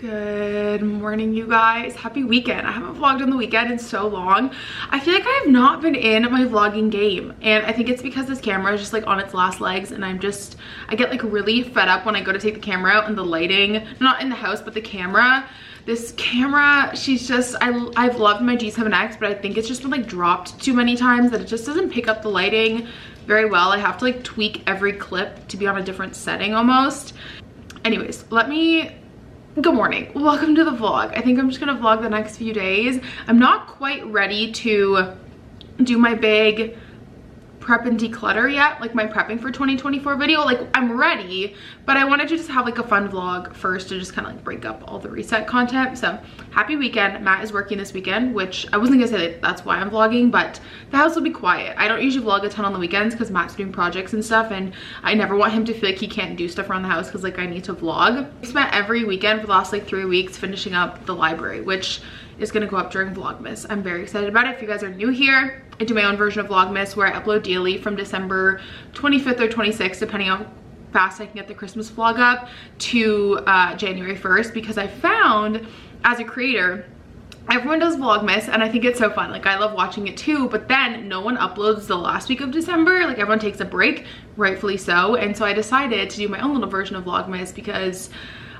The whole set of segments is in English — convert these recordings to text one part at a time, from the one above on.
Good morning, you guys. Happy weekend. I haven't vlogged on the weekend in so long. I feel like I have not been in my vlogging game, and I think it's because this camera is just like on its last legs, and I get like really fed up when I go to take the camera out and the lighting, not in the house, but the camera. This camera, I've loved my G7X, but I think it's just been like dropped too many times that it just doesn't pick up the lighting very well. I have to like tweak every clip to be on a different setting almost. Anyways, good morning, welcome to the vlog. I think I'm just gonna vlog the next few days. I'm not quite ready to do my big prep and declutter yet, like my prepping for 2024 video. Like, I'm ready, but I wanted to just have like a fun vlog first to just kind of like break up all the reset content. So happy weekend. Matt is working this weekend, which I wasn't gonna say that that's why I'm vlogging, but the house will be quiet. I don't usually vlog a ton on the weekends because Matt's doing projects and stuff, and I never want him to feel like he can't do stuff around the house because like I need to vlog. I spent every weekend for the last like 3 weeks finishing up the library, which is gonna go up during vlogmas. I'm very excited about it. If you guys are new here, I do my own version of vlogmas where I upload daily from December 25th or 26th, depending on how fast I can get the Christmas vlog up, to January 1st, because I found as a creator, everyone does vlogmas and I think it's so fun. Like, I love watching it too, but then no one uploads the last week of December. Like, everyone takes a break, rightfully so. And so I decided to do my own little version of vlogmas because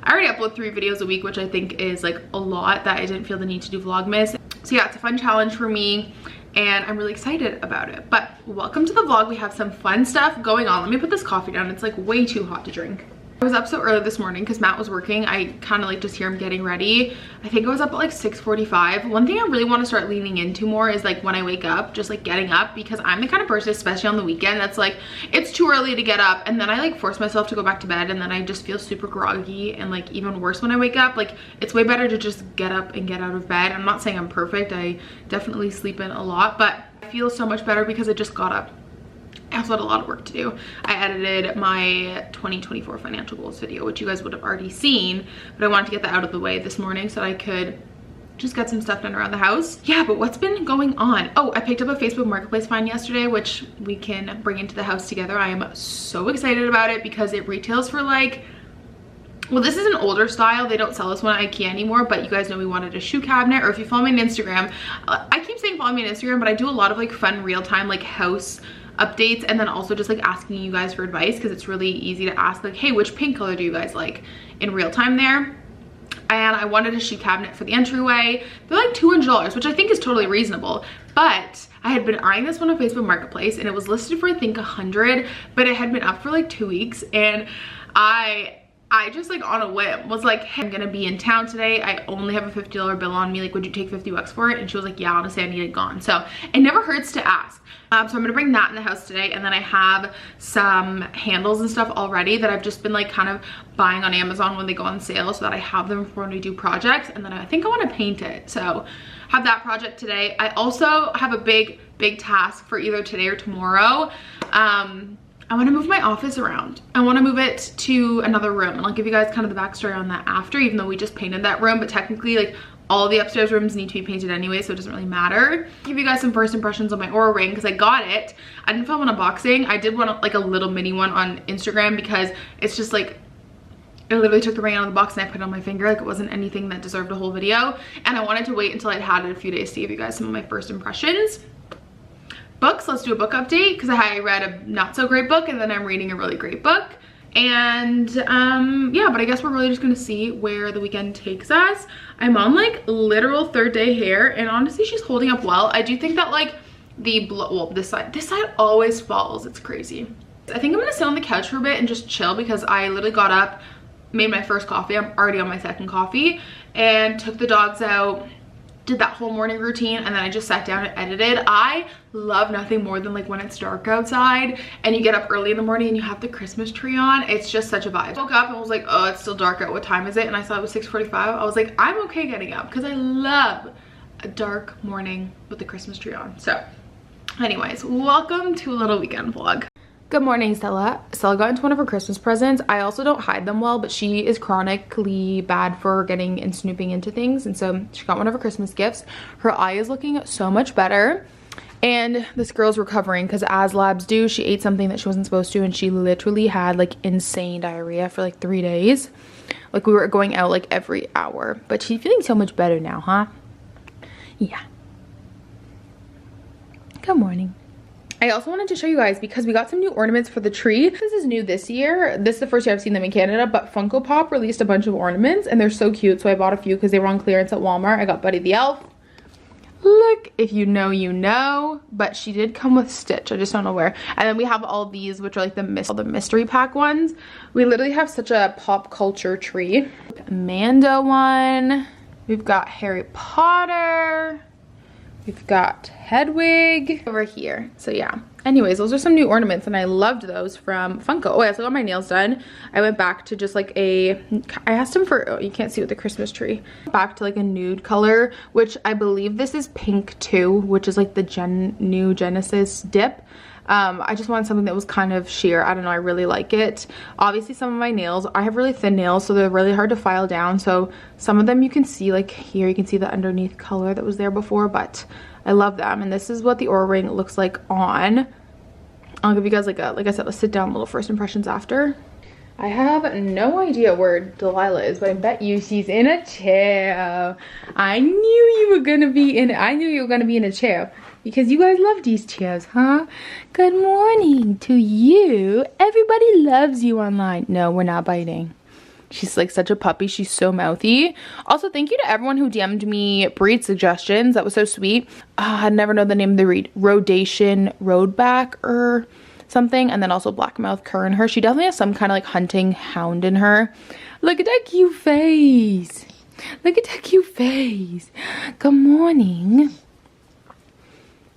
I already upload 3 videos a week, which I think is like a lot, that I didn't feel the need to do vlogmas. So yeah, it's a fun challenge for me and I'm really excited about it. But welcome to the vlog. We have some fun stuff going on. Let me put this coffee down. It's like way too hot to drink. I was up so early this morning because Matt was working. I kind of like just hear him getting ready. I think I was up at like 6:45. One thing I really want to start leaning into more is like when I wake up, just like getting up, because I'm the kind of person, especially on the weekend, that's like, it's too early to get up, and then I like force myself to go back to bed, and then I just feel super groggy and like even worse when I wake up. Like, it's way better to just get up and get out of bed. I'm not saying I'm perfect. I definitely sleep in a lot, but I feel so much better because I just got up. I also had a lot of work to do. I edited my 2024 financial goals video, which you guys would have already seen, but I wanted to get that out of the way this morning so that I could just get some stuff done around the house. Yeah, but what's been going on? Oh, I picked up a Facebook Marketplace find yesterday, which we can bring into the house together. I am so excited about it because it retails for like, well, this is an older style. They don't sell this one at IKEA anymore, but you guys know we wanted a shoe cabinet. Or if you follow me on Instagram, I keep saying follow me on Instagram, but I do a lot of like fun real-time like house updates, and then also just like asking you guys for advice, because it's really easy to ask like, hey, which paint color do you guys like, in real time there. And I wanted a shoe cabinet for the entryway. They're like $200, which I think is totally reasonable, but I had been eyeing this one on Facebook Marketplace and it was listed for I think 100, but it had been up for like 2 weeks, and I just like on a whim was like, hey, I'm gonna be in town today. I only have a $50 bill on me. Like, would you take 50 bucks for it? And she was like, yeah, honestly, I need it gone. So it never hurts to ask. So I'm gonna bring that in the house today. And then I have some handles and stuff already that I've just been like kind of buying on Amazon when they go on sale, so that I have them for when we do projects. And then I think I wanna paint it. So have that project today. I also have a big task for either today or tomorrow. I want to move my office around. I want to move it to another room, and I'll give you guys kind of the backstory on that after, even though we just painted that room, but technically like all the upstairs rooms need to be painted anyway, so it doesn't really matter. I'll give you guys some first impressions on my Oura ring because I got it. I didn't film an unboxing. I did one like a little mini one on Instagram because it's just like, I literally took the ring out of the box and I put it on my finger. Like, it wasn't anything that deserved a whole video, and I wanted to wait until I'd had it a few days to give you guys some of my first impressions. Books, let's do a book update because I read a not so great book and then I'm reading a really great book. And yeah, but I guess we're really just gonna see where the weekend takes us. I'm on like literal 3rd day hair, and honestly she's holding up well. I do think that like this side always falls. It's crazy. I think I'm gonna sit on the couch for a bit and just chill because I literally got up, made my first coffee. I'm already on my 2nd coffee, and took the dogs out, did that whole morning routine, and then I just sat down and edited. I love nothing more than like when it's dark outside and you get up early in the morning and you have the Christmas tree on. It's just such a vibe. I woke up and was like, oh, it's still dark out, what time is it? And I saw it was 6:45. I was like, I'm okay getting up because I love a dark morning with the Christmas tree on. So anyways, welcome to a little weekend vlog. Good morning, Stella. Stella got into one of her Christmas presents. I also don't hide them well, but she is chronically bad for getting and snooping into things. And so she got one of her Christmas gifts. Her eye is looking so much better. And this girl's recovering because as labs do, she ate something that she wasn't supposed to, and she literally had like insane diarrhea for like 3 days. Like we were going out like every hour. But she's feeling so much better now, huh? Yeah. Good morning. I also wanted to show you guys because we got some new ornaments for the tree. This is new this year. This is the first year I've seen them in Canada, but Funko Pop released a bunch of ornaments and they're so cute. So I bought a few because they were on clearance at Walmart. I got Buddy the Elf. Look, if you know, you know, but she did come with Stitch. I just don't know where. And then we have all these, which are like the mystery pack ones. We literally have such a pop culture tree. Amanda one. We've got Harry Potter. We've got Hedwig over here. So yeah. Anyways, those are some new ornaments and I loved those from Funko. Oh, I also got my nails done. I went back to just like I asked him for, oh, you can't see with the Christmas tree. Back to like a nude color, which I believe this is pink too, which is like the new Genesis dip. I just wanted something that was kind of sheer. I don't know, I really like it. Obviously some of my nails, I have really thin nails, so they're really hard to file down. So some of them you can see, like here you can see the underneath color that was there before, but I love them. And this is what the Oura ring looks like on. I'll give you guys like I said, a sit down little first impressions after. I have no idea where Delilah is, but I bet you she's in a chair. I knew you were gonna be in a chair because you guys love these chairs, huh? Good morning to you. Everybody loves you online. No, we're not biting. She's like such a puppy. She's so mouthy. Also, thank you to everyone who DM'd me breed suggestions. That was so sweet. I never know the name of the breed. Rhodesian Roadback or something. And then also Blackmouth Cur in her. She definitely has some kind of like hunting hound in her. Look at that cute face. Look at that cute face. Good morning.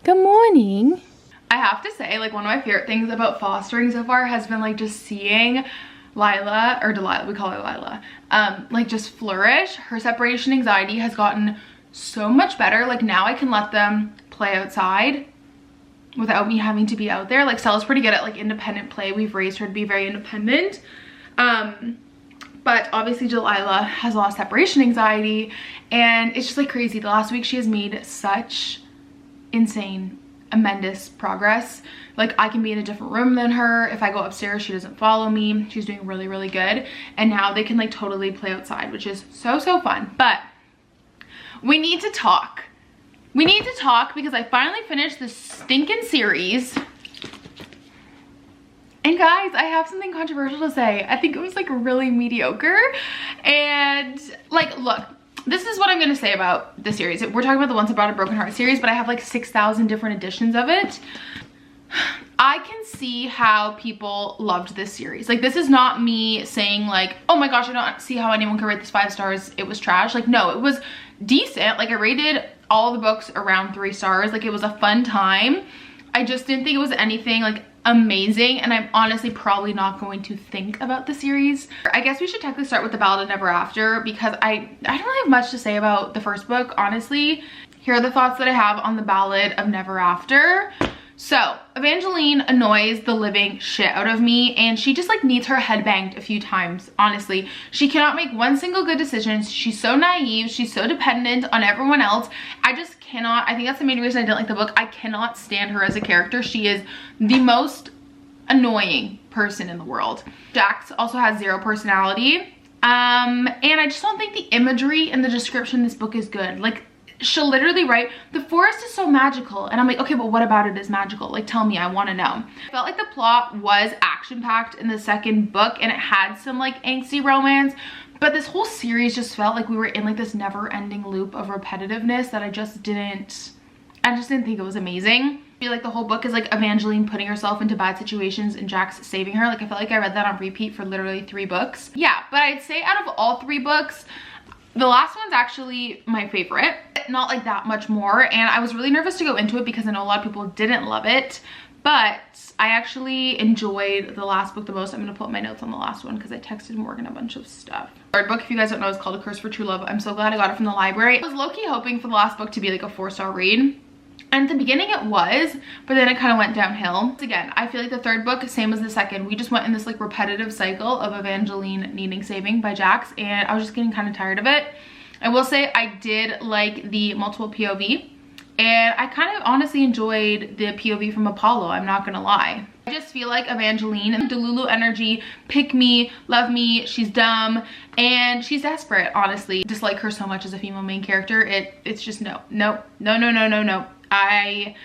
Good morning. I have to say, like, one of my favorite things about fostering so far has been like just seeing Lila, or Delilah, we call her Lila, like just flourish. Her separation anxiety has gotten so much better. Like now I can let them play outside without me having to be out there. Like Stella's pretty good at like independent play. We've raised her to be very independent. But obviously Delilah has lost separation anxiety and it's just like crazy. The last week she has made such insane, tremendous progress. Like I can be in a different room than her. If I go upstairs, she doesn't follow me. She's doing really, really good. And now they can like totally play outside, which is so, so fun. But we need to talk. We need to talk because I finally finished this stinking series. And guys, I have something controversial to say. I think it was like really mediocre. And like, look, this is what I'm gonna say about the series. We're talking about the Once I Brought a Broken Heart series, but I have like 6,000 different editions of it. I can see how people loved this series. Like this is not me saying like, oh my gosh, I don't see how anyone could rate this 5 stars. It was trash. Like no, it was decent. Like I rated all the books around 3 stars. Like it was a fun time. I just didn't think it was anything like amazing, and I'm honestly probably not going to think about the series. I guess we should technically start with The Ballad of Never After because I don't really have much to say about the first book, honestly. Here are the thoughts that I have on The Ballad of Never After. So Evangeline annoys the living shit out of me, and she just like needs her head banged a few times. Honestly, she cannot make one single good decision. She's so naive, she's so dependent on everyone else. I just cannot, I think that's the main reason I didn't like the book. I cannot stand her as a character. She is the most annoying person in the world. Jax also has 0 personality, and I just don't think the imagery and the description in this book is good. Like she'll literally write, the forest is so magical, and I'm like, okay, but what about it is magical? Like tell me, I want to know. I felt like the plot was action-packed in the second book and it had some like angsty romance, but this whole series just felt like we were in like this never-ending loop of repetitiveness that I just didn't think it was amazing. I feel like the whole book is like Evangeline putting herself into bad situations and Jax saving her. Like I felt like I read that on repeat for literally 3 books. Yeah, but I'd say out of all 3 books, the last one's actually my favorite. Not like that much more, and I was really nervous to go into it because I know a lot of people didn't love it, but I actually enjoyed the last book the most. I'm gonna put my notes on the last one because I texted Morgan a bunch of stuff. Third book, if you guys don't know, is called A Curse for True Love. I'm so glad I got it from the library. I was low-key hoping for the last book to be like a 4-star read. And at the beginning it was, but then it kind of went downhill. Again, I feel like the third book, same as the second, we just went in this like repetitive cycle of Evangeline needing saving by Jax, and I was just getting kind of tired of it. I will say I did like the multiple POV, and I kind of honestly enjoyed the POV from Apollo, I'm not gonna lie. I just feel like Evangeline and Delulu energy, pick me, love me, she's dumb, and she's desperate, honestly. Dislike her so much as a female main character. It's just no. I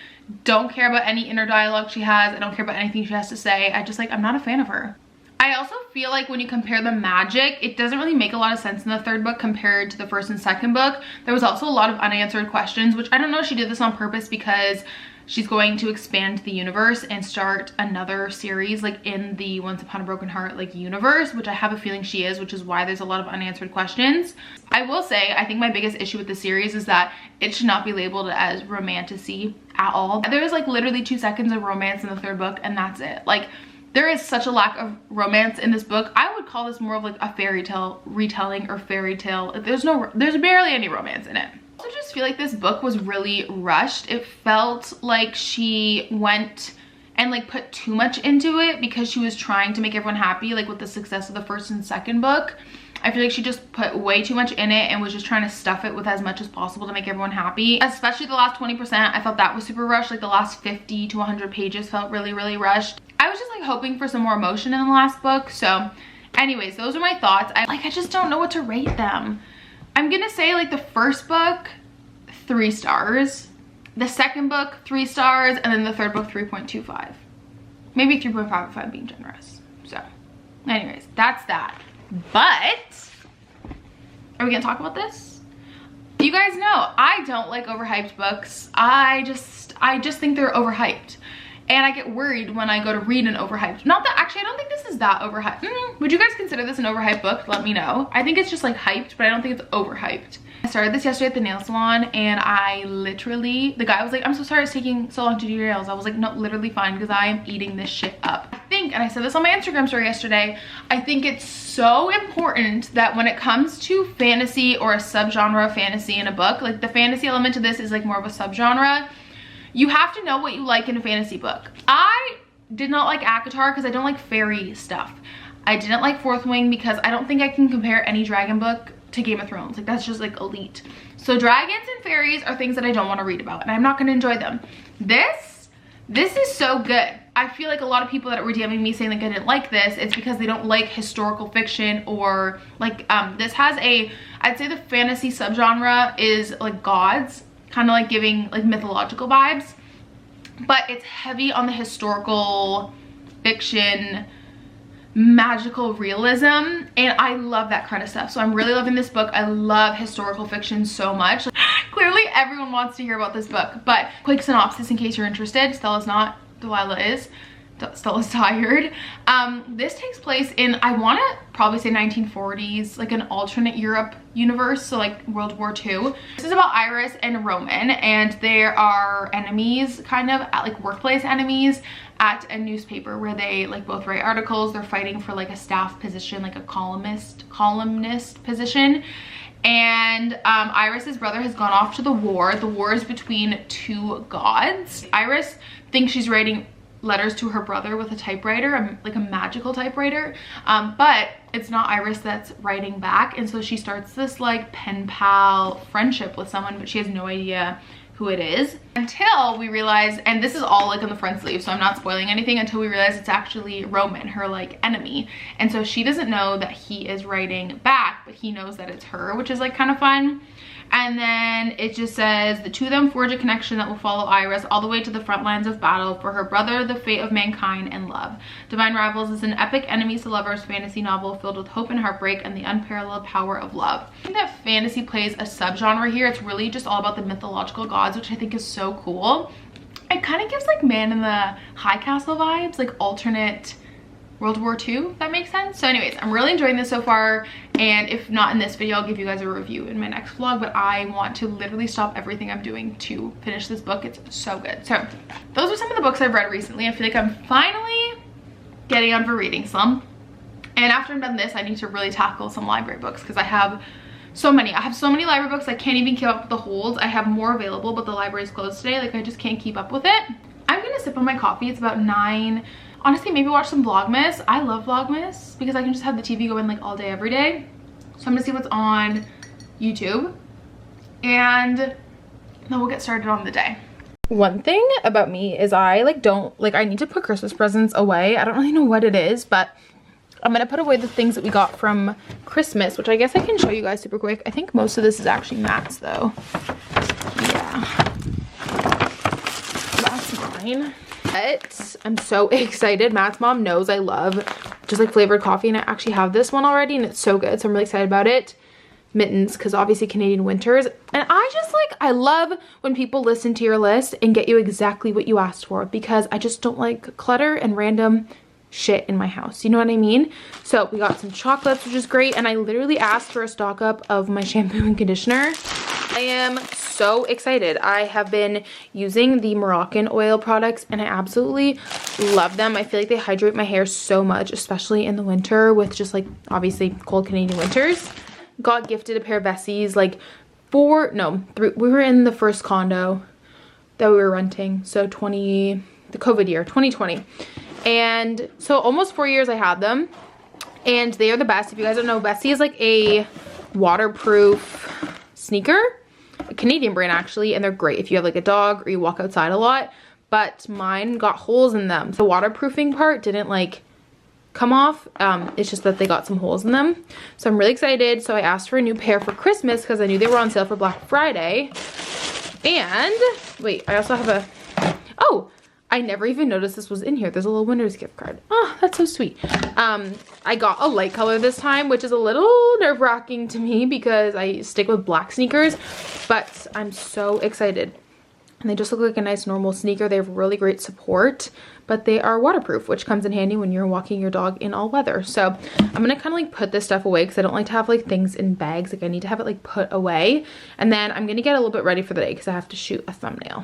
don't care about any inner dialogue she has. I don't care about anything she has to say. I'm not a fan of her. I also feel like when you compare the magic, it doesn't really make a lot of sense in the third book compared to the first and second book. There was also a lot of unanswered questions, which I don't know if she did this on purpose because she's going to expand the universe and start another series like in the Once Upon a Broken Heart like universe, which I have a feeling she is, which is why there's a lot of unanswered questions. I will say, I think my biggest issue with the series is that it should not be labeled as romantasy at all. There is like literally 2 seconds of romance in the third book and that's it. Like, there is such a lack of romance in this book. I would call this more of like a fairy tale retelling or fairy tale. There's barely any romance in it. I also just feel like this book was really rushed. It felt like she went and like put too much into it because she was trying to make everyone happy, like with the success of the first and second book. I feel like she just put way too much in it and was just trying to stuff it with as much as possible to make everyone happy. Especially the last 20%, I felt that was super rushed. Like the last 50 to 100 pages felt really, really rushed. I was just like hoping for some more emotion in the last book. So anyways, those are my thoughts. I just don't know what to rate them. I'm gonna say like the first book, 3 stars. The second book, 3 stars. And then the third book, 3.25. Maybe 3.5 if I'm being generous. So anyways, that's that. But are we gonna talk about this? You guys know I don't like overhyped books. I just think they're overhyped. And I get worried when I go to read an overhyped. Not that, actually, I don't think this is that overhyped. Would you guys consider this an overhyped book? Let me know. I think it's just like hyped, but I don't think it's overhyped. I started this yesterday at the nail salon and I literally, the guy was like, I'm so sorry it's taking so long to do your nails. I was like, no, literally fine because I am eating this shit up. I think, and I said this on my Instagram story yesterday, I think it's so important that when it comes to fantasy or a subgenre of fantasy in a book, like the fantasy element to this is like more of a subgenre. You have to know what you like in a fantasy book. I did not like ACOTAR because I don't like fairy stuff. I didn't like Fourth Wing because I don't think I can compare any dragon book to Game of Thrones. Like that's just like elite. So dragons and fairies are things that I don't want to read about and I'm not going to enjoy them. This is so good. I feel like a lot of people that were DMing me saying like I didn't like this, it's because they don't like historical fiction or like this has a, I'd say the fantasy subgenre is like gods, kind of like giving like mythological vibes, but it's heavy on the historical fiction, magical realism, and I love that kind of stuff. So I'm really loving this book. I love historical fiction so much. Clearly everyone wants to hear about this book, but quick synopsis in case you're interested. Stella's not, Delilah is. Stella's tired. This takes place in, I want to probably say 1940s, like an alternate Europe universe, so like World War II. This is about Iris and Roman, and there are enemies, kind of like workplace enemies at a newspaper where they like both write articles. They're fighting for like a staff position, like a columnist position. And Iris's brother has gone off to the war. The war is between 2 gods. Iris thinks she's writing letters to her brother with a typewriter, like a magical typewriter, but it's not Iris that's writing back, and so she starts this like pen pal friendship with someone, but she has no idea who it is until we realize, and this is all like on the front sleeve, so I'm not spoiling anything, until we realize it's actually Roman, her like enemy. And so she doesn't know that he is writing back, but he knows that it's her, which is like kind of fun. And then it just says the 2 of them forge a connection that will follow Iris all the way to the front lines of battle for her brother, the fate of mankind, and love. Divine Rivals is an epic enemies to lovers fantasy novel filled with hope and heartbreak and the unparalleled power of love. I think that fantasy plays a subgenre here. It's really just all about the mythological gods, which I think is so cool. It kind of gives like Man in the High Castle vibes, like alternate World War II, if that makes sense. So anyways, I'm really enjoying this so far, and if not in this video, I'll give you guys a review in my next vlog, but I want to literally stop everything I'm doing to finish this book. It's so good. So those are some of the books I've read recently. I feel like I'm finally getting on for reading some, and after I'm done this, I need to really tackle some library books because I have so many. I have so many library books I can't even keep up with the holds. I have more available, but the library's closed today. Like I just can't keep up with it. I'm gonna sip on my coffee. It's about 9. Honestly, maybe watch some vlogmas. I love vlogmas because I can just have the TV going like all day every day. So I'm gonna see what's on YouTube and then we'll get started on the day. One thing about me is I I need to put Christmas presents away. I don't really know what it is, but I'm gonna put away the things that we got from Christmas, which I guess I can show you guys super quick. I think most of this is actually Matt's though. Yeah, that's mine. But I'm so excited. Matt's mom knows I love just like flavored coffee, and I actually have this one already and it's so good, so I'm really excited about it. Mittens, because obviously Canadian winters, and I love when people listen to your list and get you exactly what you asked for, because I just don't like clutter and random shit in my house, you know what I mean? So we got some chocolates, which is great, and I literally asked for a stock up of my shampoo and conditioner. I am so excited. I have been using the Moroccan oil products and I absolutely love them. I feel like they hydrate my hair so much, especially in the winter with just like obviously cold Canadian winters. Got gifted a pair of Vessies like three, we were in the first condo that we were renting, so the COVID year 2020, and so almost 4 years I had them, and they are the best. If you guys don't know, Vessi is like a waterproof sneaker, a Canadian brand actually, and they're great if you have like a dog or you walk outside a lot, but mine got holes in them. The waterproofing part didn't like come off, it's just that they got some holes in them, so I'm really excited. So I asked for a new pair for Christmas because I knew they were on sale for Black Friday. And wait, I also have oh, I never even noticed this was in here. There's a little winner's gift card. Oh, that's so sweet. I got a light color this time, which is a little nerve-wracking to me because I stick with black sneakers, but I'm so excited. And they just look like a nice normal sneaker. They have really great support, but they are waterproof, which comes in handy when you're walking your dog in all weather. So I'm gonna kind of like put this stuff away because I don't like to have like things in bags. Like I need to have it like put away. And then I'm gonna get a little bit ready for the day because I have to shoot a thumbnail.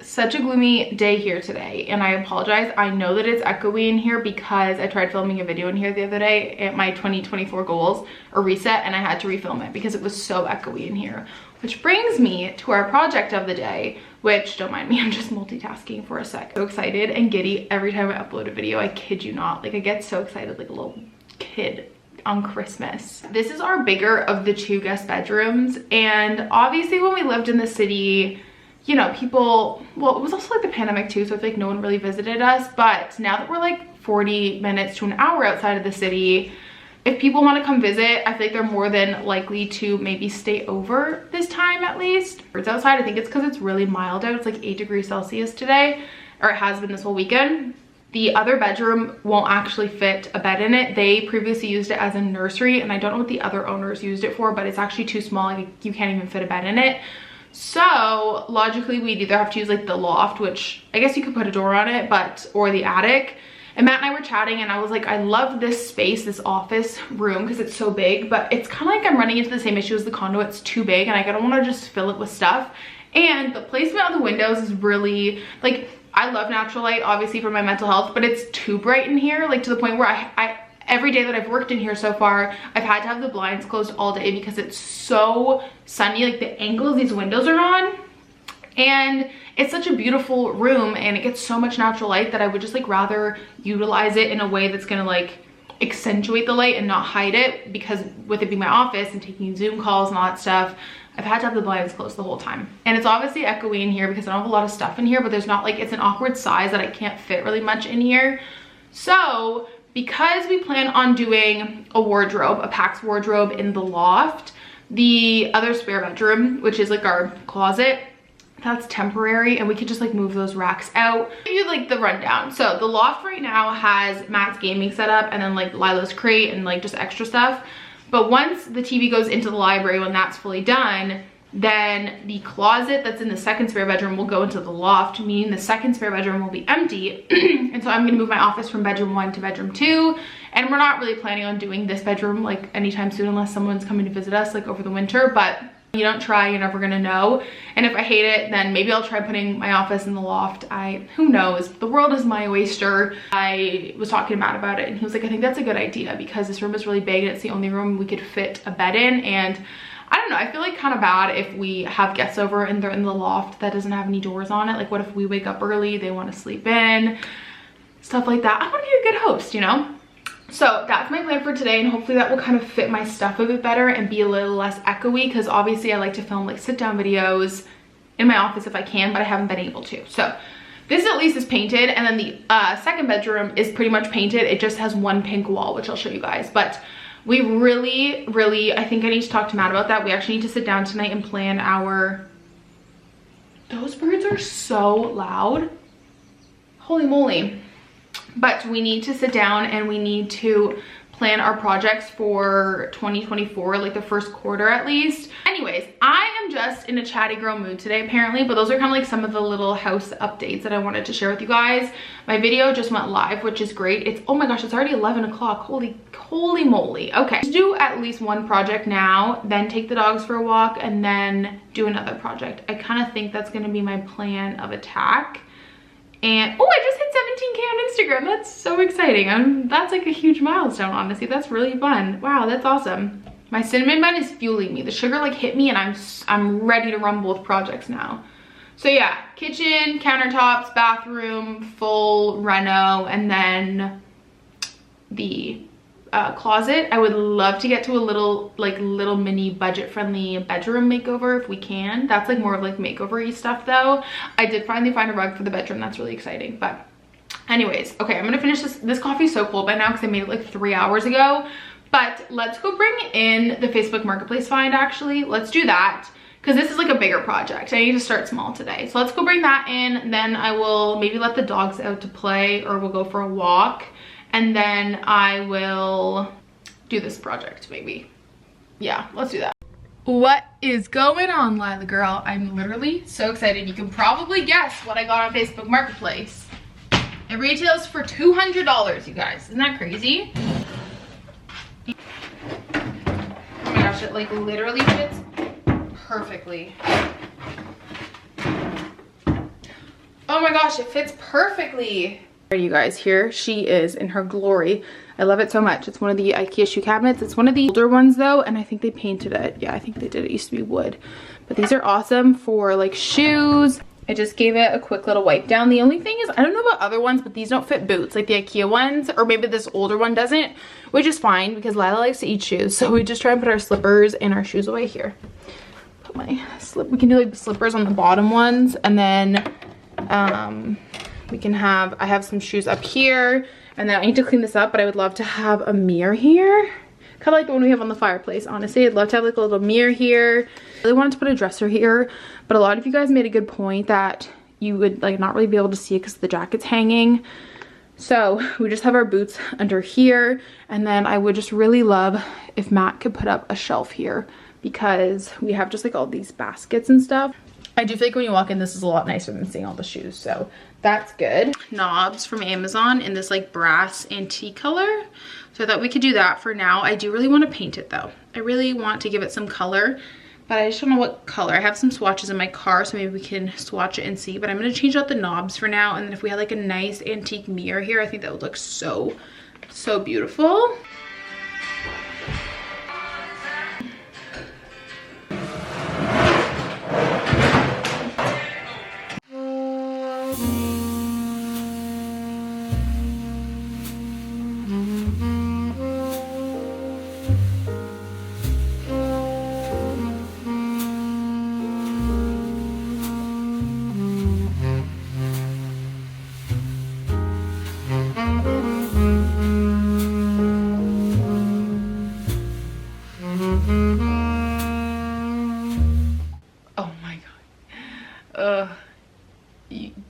Such a gloomy day here today, and I apologize. I know that it's echoey in here because I tried filming a video in here the other day at my 2024 goals or reset, and I had to refilm it because it was so echoey in here. Which brings me to our project of the day, which, don't mind me, I'm just multitasking for a sec. So excited and giddy every time I upload a video. I kid you not. Like I get so excited like a little kid on Christmas. This is our bigger of the 2 guest bedrooms, and obviously when we lived in the city, you know, people, well, it was also like the pandemic too, so I feel like no one really visited us, but now that we're like 40 minutes to an hour outside of the city, if people want to come visit, I feel like they're more than likely to maybe stay over this time at least. It's outside, I think it's because it's really mild out. It's like 8 degrees Celsius today, or it has been this whole weekend. The other bedroom won't actually fit a bed in it. They previously used it as a nursery, and I don't know what the other owners used it for, but it's actually too small. Like you can't even fit a bed in it. So logically we'd either have to use like the loft, which I guess you could put a door on it, or the attic. And Matt and I were chatting and I was like, I love this space, this office room, because it's so big, but it's kind of like I'm running into the same issue as the condo. It's too big and I don't want to just fill it with stuff. And the placement of the windows is really like, I love natural light obviously for my mental health, but it's too bright in here, like to the point where I every day that I've worked in here so far, I've had to have the blinds closed all day because it's so sunny, like the angles these windows are on. And it's such a beautiful room and it gets so much natural light that I would just like rather utilize it in a way that's gonna like accentuate the light and not hide it, because with it being my office and taking Zoom calls and all that stuff, I've had to have the blinds closed the whole time. And it's obviously echoey in here because I don't have a lot of stuff in here, but there's not like, it's an awkward size that I can't fit really much in here. So because we plan on doing a wardrobe, a PAX wardrobe in the loft, the other spare bedroom, which is like our closet, that's temporary, and we could just like move those racks out. Give you like the rundown. So the loft right now has Matt's gaming setup and then like Lila's crate and like just extra stuff. But once the TV goes into the library, when that's fully done, then the closet that's in the second spare bedroom will go into the loft, meaning the second spare bedroom will be empty. And so I'm gonna move my office from bedroom 1 to bedroom 2. And we're not really planning on doing this bedroom like anytime soon unless someone's coming to visit us like over the winter, but you don't try, you're never gonna know. And if I hate it, then maybe I'll try putting my office in the loft. Who knows? The world is my oyster. I was talking to Matt about it and he was like, I think that's a good idea because this room is really big and it's the only room we could fit a bed in. And I don't know, I feel like kind of bad if we have guests over and they're in the loft that doesn't have any doors on it. Like what if we wake up early, they want to sleep in, stuff like that. I want to be a good host, you know? So that's my plan for today, and hopefully that will kind of fit my stuff a bit better and be a little less echoey, because obviously I like to film like sit down videos in my office if I can, but I haven't been able to. So this at least is painted, and then the second bedroom is pretty much painted. It just has one pink wall, which I'll show you guys. But we really, I think I need to talk to Matt about that. We actually need to sit down tonight and plan our... Those birds are so loud. Holy moly. But we need to sit down and we need to plan our projects for 2024, like the first quarter at least. Anyways, I am just in a chatty girl mood today apparently, but those are kind of like some of the little house updates that I wanted to share with you guys. My video just went live, which is great. It's, oh my gosh, it's already 11 o'clock. Holy moly. Okay, let's do at least one project now, then take the dogs for a walk, and then do another project. I kind of think that's going to be my plan of attack. And oh, I just hit 17K on Instagram. That's so exciting. That's like a huge milestone, honestly. That's really fun. Wow, that's awesome. My cinnamon bun is fueling me. The sugar like hit me, and I'm ready to rumble with projects now. So yeah, kitchen, countertops, bathroom, full reno, and then the closet. I would love to get to a little mini budget friendly bedroom makeover if we can. That's like more of like makeover-y stuff though. I did finally find a rug for the bedroom. That's really exciting. But anyways, okay, I'm gonna finish this coffee's so cold by now because I made it like 3 hours ago. But let's go bring in the Facebook Marketplace find actually. Let's do that because this is like a bigger project. I need to start small today. So let's go bring that in. Then I will maybe let the dogs out to play, or we'll go for a walk. And then I will do this project maybe. Yeah, let's do that. What is going on, Lila girl? I'm literally so excited. You can probably guess what I got on Facebook Marketplace. It retails for $200, you guys. Isn't that crazy? Oh my gosh, it like literally fits perfectly. Oh my gosh, it fits perfectly. You guys, here she is in her glory. I love it so much. It's one of the IKEA shoe cabinets. It's one of the older ones though, and I think they painted it. Yeah, I think they did. It used to be wood, but these are awesome for like shoes. I just gave it a quick little wipe down. The only thing is, I don't know about other ones, but these don't fit boots like the IKEA ones, or maybe this older one doesn't, which is fine because Lila likes to eat shoes. So we just try and put our slippers and our shoes away here. Put my slip. We can do like the slippers on the bottom ones, and then we can have, I have some shoes up here, and then I need to clean this up, but I would love to have a mirror here. Kind of like the one we have on the fireplace, honestly. I'd love to have like a little mirror here. I really wanted to put a dresser here, but a lot of you guys made a good point that you would like not really be able to see it because the jacket's hanging. So we just have our boots under here, and then I would just really love if Matt could put up a shelf here because we have just like all these baskets and stuff. I do feel like when you walk in, this is a lot nicer than seeing all the shoes, so that's good. Knobs from Amazon in this like brass antique color. So I thought we could do that for now. I do really want to paint it though. I really want to give it some color, but I just don't know what color. I have some swatches in my car, so maybe we can swatch it and see, but I'm going to change out the knobs for now. And then if we had like a nice antique mirror here, I think that would look so beautiful.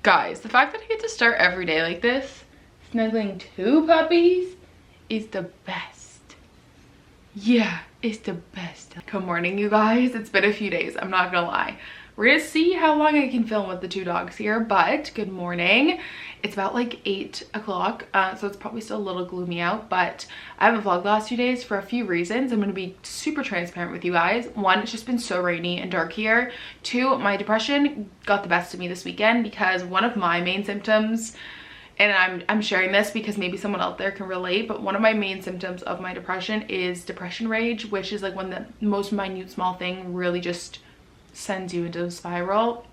Guys, the fact that I get to start every day like this, snuggling 2 puppies, is the best. Yeah, it's the best. Good morning, you guys. It's been a few days, I'm not gonna lie. We're gonna see how long I can film with the 2 dogs here, but good morning. It's about like 8 o'clock, so it's probably still a little gloomy out, but I haven't vlogged the last few days for a few reasons. I'm gonna be super transparent with you guys. 1, it's just been so rainy and dark here. 2, my depression got the best of me this weekend because one of my main symptoms, and I'm sharing this because maybe someone out there can relate, but one of my main symptoms of my depression is depression rage, which is like when the most minute small thing really just sends you into a spiral.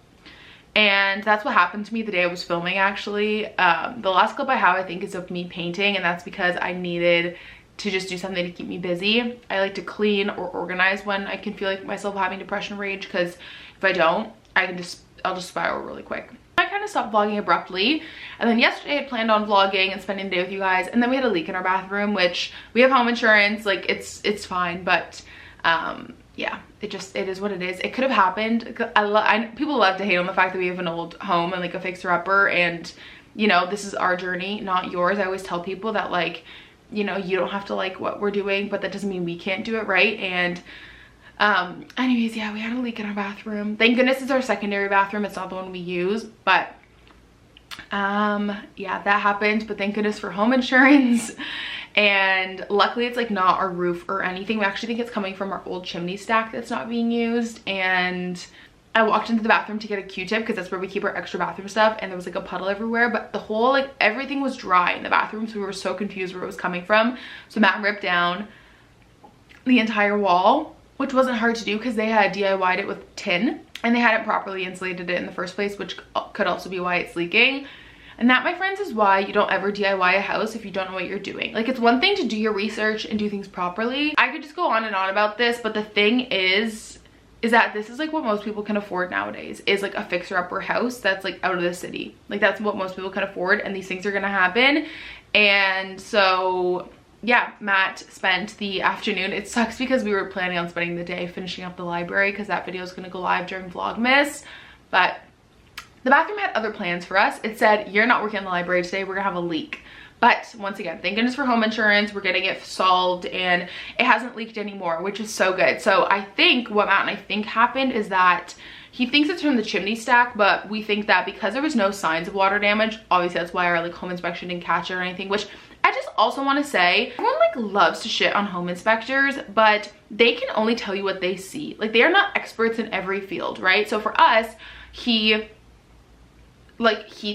And that's what happened to me the day I was filming actually. The last clip I have I think is of me painting, and that's because I needed to just do something to keep me busy. I like to clean or organize when I can feel like myself having depression rage, because if I don't, I'll just spiral really quick. I kind of stopped vlogging abruptly, and then yesterday I planned on vlogging and spending the day with you guys, and then we had a leak in our bathroom, which we have home insurance, like it's fine, but yeah, it is what it is. It could have happened. People love to hate on the fact that we have an old home and like a fixer-upper, and you know, this is our journey, not yours. I always tell people that, like, you know, you don't have to like what we're doing, but that doesn't mean we can't do it, right? And anyways, yeah, we had a leak in our bathroom. Thank goodness it's our secondary bathroom, it's not the one we use, but yeah, that happened. But thank goodness for home insurance. And luckily it's like not our roof or anything. We actually think it's coming from our old chimney stack that's not being used. And I walked into the bathroom to get a Q-tip because that's where we keep our extra bathroom stuff, and there was like a puddle everywhere, but the whole, like, everything was dry in the bathroom, so we were so confused where it was coming from. So Matt ripped down the entire wall, which wasn't hard to do because they had DIY'd it with tin and they hadn't properly insulated it in the first place, which could also be why it's leaking. And that, my friends, is why you don't ever DIY a house if you don't know what you're doing. Like, it's one thing to do your research and do things properly. I could just go on and on about this, but the thing is that this is like what most people can afford nowadays, is like a fixer-upper house that's like out of the city. Like, that's what most people can afford, and these things are gonna happen. And so yeah, Matt spent the afternoon. It sucks because we were planning on spending the day finishing up the library because that video is going to go live during vlogmas, but the bathroom had other plans for us. It said, you're not working on the library today, we're gonna have a leak. But once again, thank goodness for home insurance, we're getting it solved and it hasn't leaked anymore, which is so good. So I think what Matt and I think happened is that he thinks it's from the chimney stack, but we think that because there was no signs of water damage, obviously that's why our like home inspection didn't catch it or anything, which I just also want to say, everyone like loves to shit on home inspectors, but they can only tell you what they see. Like, they are not experts in every field, right? So for us, he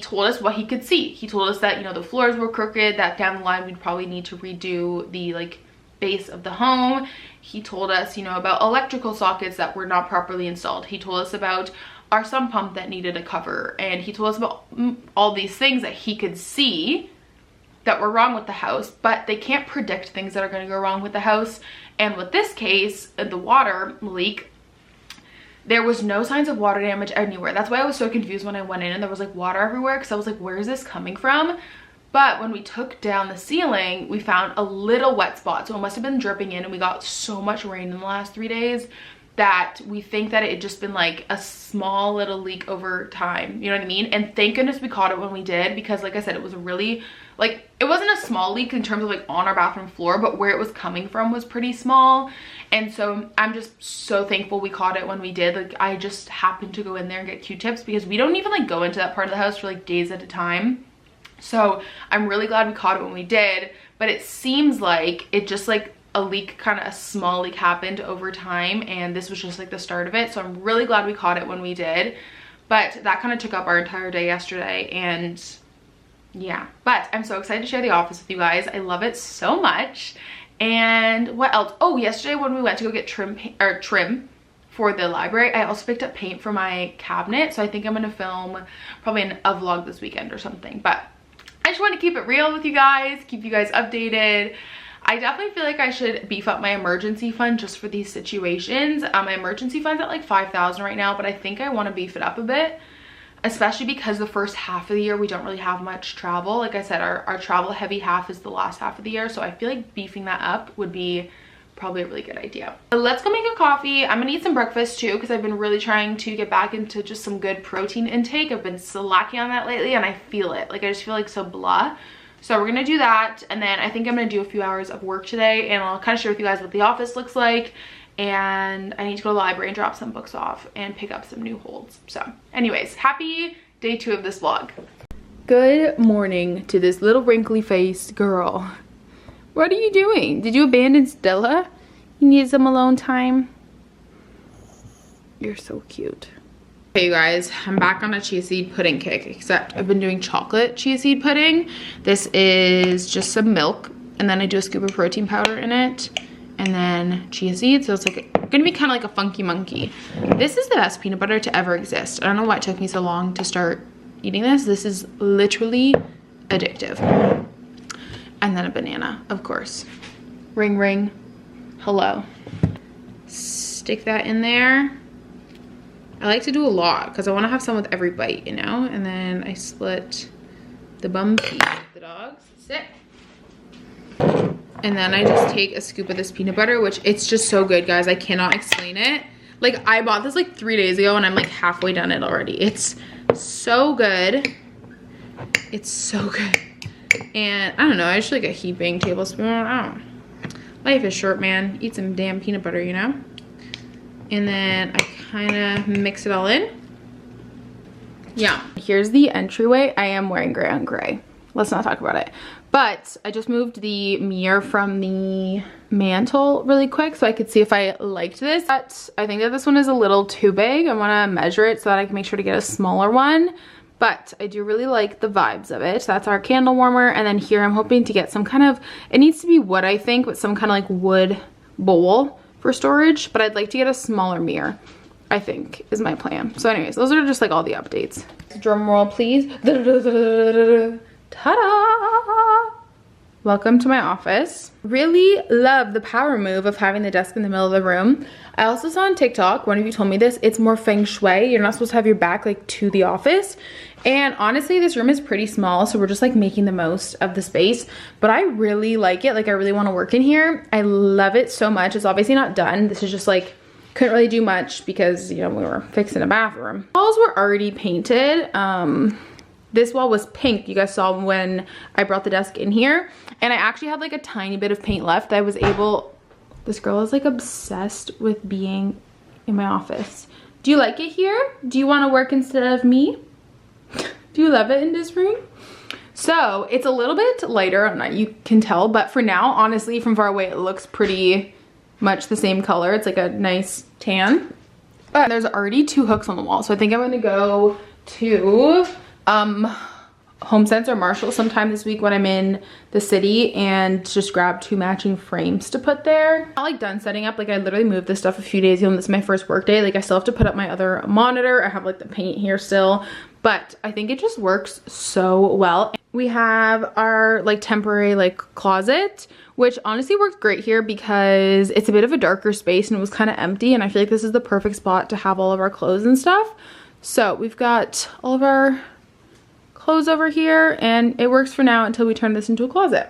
told us what he could see. He told us that, you know, the floors were crooked, that down the line we'd probably need to redo the like base of the home. He told us, you know, about electrical sockets that were not properly installed. He told us about our sump pump that needed a cover, and he told us about all these things that he could see that were wrong with the house, but they can't predict things that are going to go wrong with the house. And with this case, the water leak, there was no signs of water damage anywhere. That's why I was so confused when I went in and there was like water everywhere, because I was like, where is this coming from? But when we took down the ceiling, we found a little wet spot, so it must have been dripping in, and we got so much rain in the last 3 days that we think that it had just been like a small little leak over time, you know what I mean? And thank goodness we caught it when we did, because like I said, it was a really, like, it wasn't a small leak in terms of like on our bathroom floor, but where it was coming from was pretty small. And so I'm just so thankful we caught it when we did. Like, I just happened to go in there and get Q-tips because we don't even like go into that part of the house for like days at a time. So I'm really glad we caught it when we did, but it seems like it just like a leak, kind of a small leak, happened over time, and this was just like the start of it. So I'm really glad we caught it when we did, but that kind of took up our entire day yesterday. And yeah, but I'm so excited to share the office with you guys. I love it so much. And what else? Oh, yesterday when we went to go get trim for the library, I also picked up paint for my cabinet, so I think I'm gonna film probably a vlog this weekend or something. But I just want to keep it real with you guys, keep you guys updated. I definitely feel like I should beef up my emergency fund just for these situations. My emergency fund's at like 5,000 right now, but I think I want to beef it up a bit, especially because the first half of the year we don't really have much travel. Like I said, our travel heavy half is the last half of the year, so I feel like beefing that up would be probably a really good idea. But let's go make a coffee. I'm gonna eat some breakfast too, because I've been really trying to get back into just some good protein intake. I've been slacking on that lately and I feel it. Like, I just feel like so blah. So we're gonna do that, and then I think I'm gonna do a few hours of work today, and I'll kind of share with you guys what the office looks like. And I need to go to the library and drop some books off and pick up some new holds. So anyways, happy day 2 of this vlog. Good morning to this little wrinkly faced girl. What are you doing? Did you abandon Stella? You need some alone time? You're so cute. Hey you guys, I'm back on a chia seed pudding kick, except I've been doing chocolate chia seed pudding. This is just some milk, and then I do a scoop of protein powder in it, and then chia seeds, so it's like gonna be kind of like a funky monkey. This is the best peanut butter to ever exist. I don't know why it took me so long to start eating this. This is literally addictive. And then a banana, of course. Ring ring, hello. Stick that in there. I like to do a lot because I want to have some with every bite, you know? And then I split the bum piece with the dogs. Sit. And then I just take a scoop of this peanut butter, which it's just so good, guys. I cannot explain it. Like, I bought this like 3 days ago and I'm like halfway done it already. It's so good. It's so good. And I don't know, I just like a heaping tablespoon. I don't know. Life is short, man. Eat some damn peanut butter, you know? And then I kind of mix it all in. Yeah. Here's the entryway. I am wearing gray on gray. Let's not talk about it. But I just moved the mirror from the mantle really quick so I could see if I liked this. But I think that this one is a little too big. I want to measure it so that I can make sure to get a smaller one. But I do really like the vibes of it. That's our candle warmer. And then here I'm hoping to get some kind of, it needs to be wood, I think, but some kind of like wood bowl for storage. But I'd like to get a smaller mirror, I think, is my plan. So anyways, those are just like all the updates. Drum roll, please. Ta-da! Welcome to my office. Really love the power move of having the desk in the middle of the room. I also saw on TikTok, one of you told me this, it's more feng shui. You're not supposed to have your back like to the office. And honestly, this room is pretty small, so we're just like making the most of the space. But I really like it. Like, I really want to work in here. I love it so much. It's obviously not done. This is just like, couldn't really do much because, you know, we were fixing a bathroom. Walls were already painted. This wall was pink, you guys saw when I brought the desk in here. And I actually had like a tiny bit of paint left. I was able, this girl is like obsessed with being in my office. Do you like it here? Do you want to work instead of me? Do you love it in this room? So it's a little bit lighter, you can tell, but for now, honestly, from far away, it looks pretty much the same color. It's like a nice tan. But there's already 2 hooks on the wall. So I think I'm gonna go to HomeSense or Marshall sometime this week when I'm in the city and just grab 2 matching frames to put there. I'm not like done setting up. Like, I literally moved this stuff a few days ago and this is my first work day. Like, I still have to put up my other monitor. I have like the paint here still, but I think it just works so well. We have our like temporary like closet, which honestly worked great here because it's a bit of a darker space and it was kind of empty, and I feel like this is the perfect spot to have all of our clothes and stuff. So we've got all of our clothes over here and it works for now until we turn this into a closet.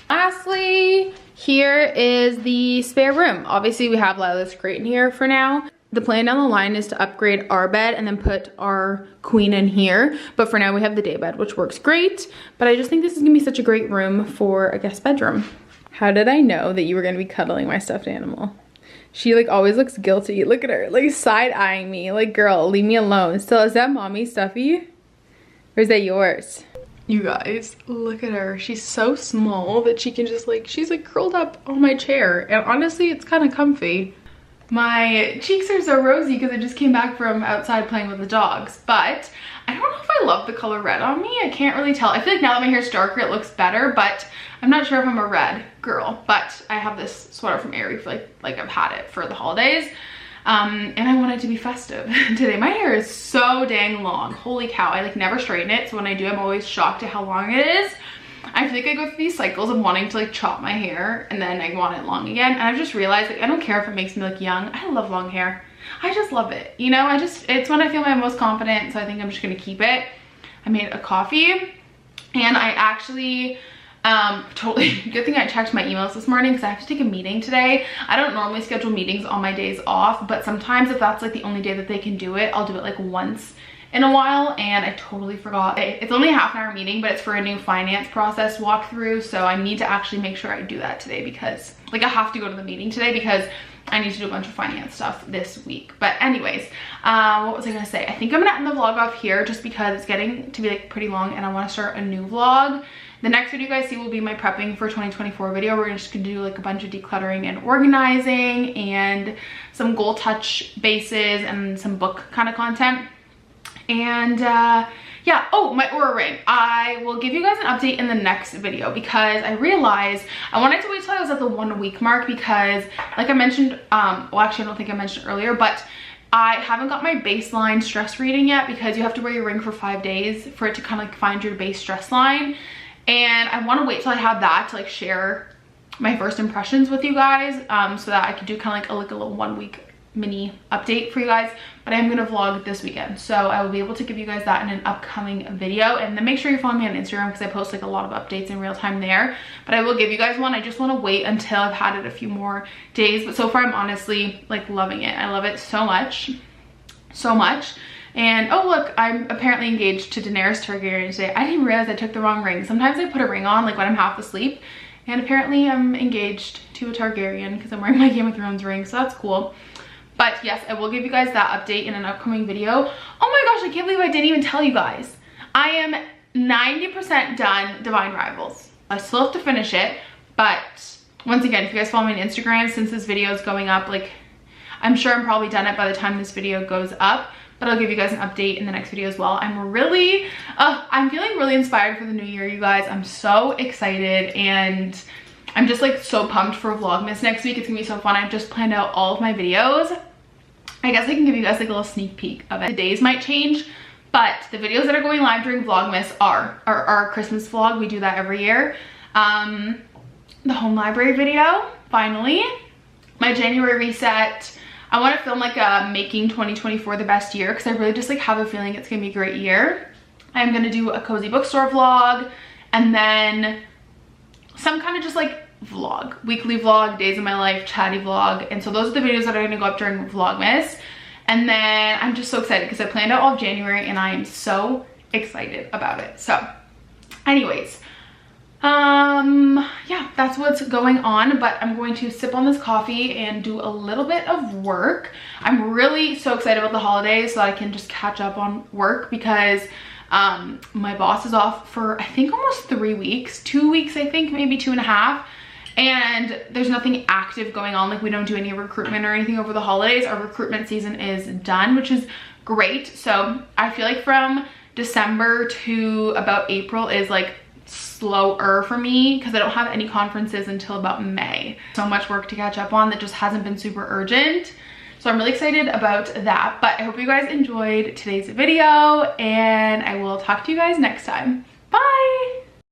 Lastly, here is the spare room. Obviously we have Lila's crate in here for now. The plan down the line is to upgrade our bed and then put our queen in here. But for now we have the day bed, which works great. But I just think this is gonna be such a great room for a guest bedroom. How did I know that you were gonna be cuddling my stuffed animal? She like always looks guilty. Look at her, like side-eyeing me. Like, girl, leave me alone. Still, is that mommy's stuffy? Or is that yours? You guys, look at her. She's so small that she can just like, she's like curled up on my chair. And honestly, it's kind of comfy. My cheeks are so rosy because I just came back from outside playing with the dogs. But I don't know if I love the color red on me. I can't really tell. I feel like now that my hair's darker, it looks better. But I'm not sure if I'm a red girl. But I have this sweater from Aerie for like I've had it for the holidays. And I want it to be festive today. My hair is so dang long. Holy cow. I like never straighten it. So when I do, I'm always shocked at how long it is. I feel like I go through these cycles of wanting to like chop my hair and then I want it long again. And I've just realized like I don't care if it makes me look young. I love long hair. I just love it. You know, it's when I feel my most confident. So I think I'm just gonna keep it. I made a coffee and I actually totally good thing I checked my emails this morning because I have to take a meeting today. I don't normally schedule meetings on my days off, but sometimes if that's like the only day that they can do it, I'll do it like once in a while, and I totally forgot. It's only a half-an-hour meeting, but it's for a new finance process walkthrough, so I need to actually make sure I do that today because like I have to go to the meeting today because I need to do a bunch of finance stuff this week. But anyways, what was I gonna say? I think I'm gonna end the vlog off here just because it's getting to be like pretty long and I want to start a new vlog. The next video you guys see will be my prepping for 2024 video. We're just gonna do like a bunch of decluttering and organizing and some goal touch bases and some book kind of content. And yeah, oh, my Oura ring. I will give you guys an update in the next video because I realized I wanted to wait till I was at the 1 week mark because like I mentioned, well actually I don't think I mentioned earlier, but I haven't got my baseline stress reading yet because you have to wear your ring for 5 days for it to kind of like find your base stress line. And I want to wait till I have that to like share my first impressions with you guys so that I could do kind of like a little 1 week mini update for you guys, but I am gonna vlog this weekend, so I will be able to give you guys that in an upcoming video. And then make sure you follow me on Instagram because I post like a lot of updates in real time there, but I will give you guys one. I just want to wait until I've had it a few more days, but so far I'm honestly like loving it. I love it so much, so much. And oh look, I'm apparently engaged to Daenerys Targaryen today. I didn't realize I took the wrong ring. Sometimes I put a ring on like when I'm half asleep, and apparently I'm engaged to a Targaryen because I'm wearing my Game of Thrones ring, so that's cool. But yes, I will give you guys that update in an upcoming video. Oh my gosh, I can't believe I didn't even tell you guys. I am 90% done Divine Rivals. I still have to finish it, but once again, if you guys follow me on Instagram, since this video is going up, like, I'm sure I'm probably done it by the time this video goes up, but I'll give you guys an update in the next video as well. I'm feeling really inspired for the new year, you guys. I'm so excited, and I'm just like so pumped for Vlogmas next week. It's gonna be so fun. I've just planned out all of my videos. I guess I can give you guys like a little sneak peek of it. The days might change, but the videos that are going live during Vlogmas are our Christmas vlog. We do that every year. The home library video, finally. My January reset. I want to film like a making 2024 the best year, because I really just like have a feeling it's gonna be a great year. I'm gonna do a cozy bookstore vlog, and then some kind of just like vlog, weekly vlog, days of my life, chatty vlog. And so those are the videos that are going to go up during Vlogmas. And then I'm just so excited because I planned out all of January and I am so excited about it. So anyways, yeah, that's what's going on. But I'm going to sip on this coffee and do a little bit of work. I'm really so excited about the holidays so that I can just catch up on work, because my boss is off for I think almost 3 weeks, 2 weeks, I think, maybe 2.5. And there's nothing active going on. Like, we don't do any recruitment or anything over the holidays. Our recruitment season is done, which is great. So I feel like from December to about April is like slower for me, because I don't have any conferences until about May. So much work to catch up on that just hasn't been super urgent. So I'm really excited about that. But I hope you guys enjoyed today's video, and I will talk to you guys next time.